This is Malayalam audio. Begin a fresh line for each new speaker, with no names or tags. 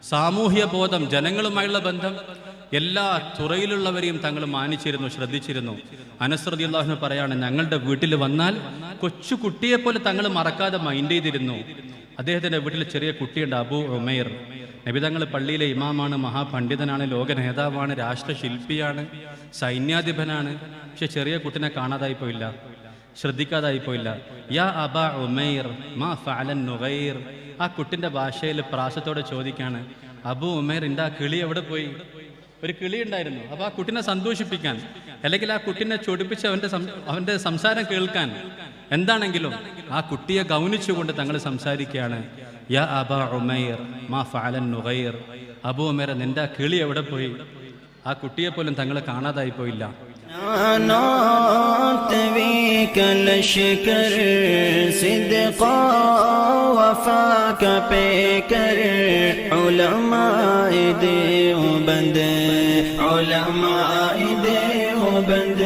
സാമൂഹ്യ ബോധം, ജനങ്ങളുമായുള്ള ബന്ധം, എല്ലാ തുറയിലുള്ളവരെയും തങ്ങൾ മാനിച്ചിരുന്നു, ശ്രദ്ധിച്ചിരുന്നു. അനസ് റളിയല്ലാഹു അൻഹു പറയാണ്, ഞങ്ങളുടെ വീട്ടിൽ വന്നാൽ കൊച്ചു കുട്ടിയെപ്പോലെ തങ്ങൾ മറക്കാതെ മൈൻഡ് ചെയ്തിരുന്നു. അദ്ദേഹത്തിൻ്റെ വീട്ടിൽ ചെറിയ കുട്ടിയുണ്ട്, അബൂ ഉമൈർ. നബി തങ്ങൾ പള്ളിയിലെ ഇമാമാണ്, മഹാപണ്ഡിതനാണ്, ലോക നേതാവാണ്, രാഷ്ട്രശില്പിയാണ്, സൈന്യാധിപനാണ്. പക്ഷെ ചെറിയ കുട്ടിനെ കാണാതായി പോയില്ല, ശ്രദ്ധിക്കാതായി പോയില്ല. യാ അബാ ഉമൈർ മാ ഫഅലൻ നുഗൈർ. ആ കുട്ടിൻ്റെ ഭാഷയിൽ പ്രാസത്തോടെ ചോദിക്കാണ്, അബൂ ഉമൈർ, എൻ്റെ ആ കിളി എവിടെ പോയി? ഒരു കിളി ഉണ്ടായിരുന്നു, അപ്പോൾ ആ കുട്ടിനെ സന്തോഷിപ്പിക്കാൻ, അല്ലെങ്കിൽ ആ കുട്ടിനെ ചൊടിപ്പിച്ച് അവൻ്റെ സംസാരം കേൾക്കാൻ, എന്താണെങ്കിലും ആ കുട്ടിയെ ഗൗനിച്ചുകൊണ്ട് തങ്ങൾ സംസാരിക്കുകയാണ്. യാ അബാ ഉമൈർ മാ ഫഅലൻ നുഗൈർ. അബൂ ഉമൈർ, നിന്റെ ആ കിളി എവിടെ പോയി? ആ കുട്ടിയെ പോലും തങ്ങൾ കാണാതായി പോയില്ല.
علماء دیوبند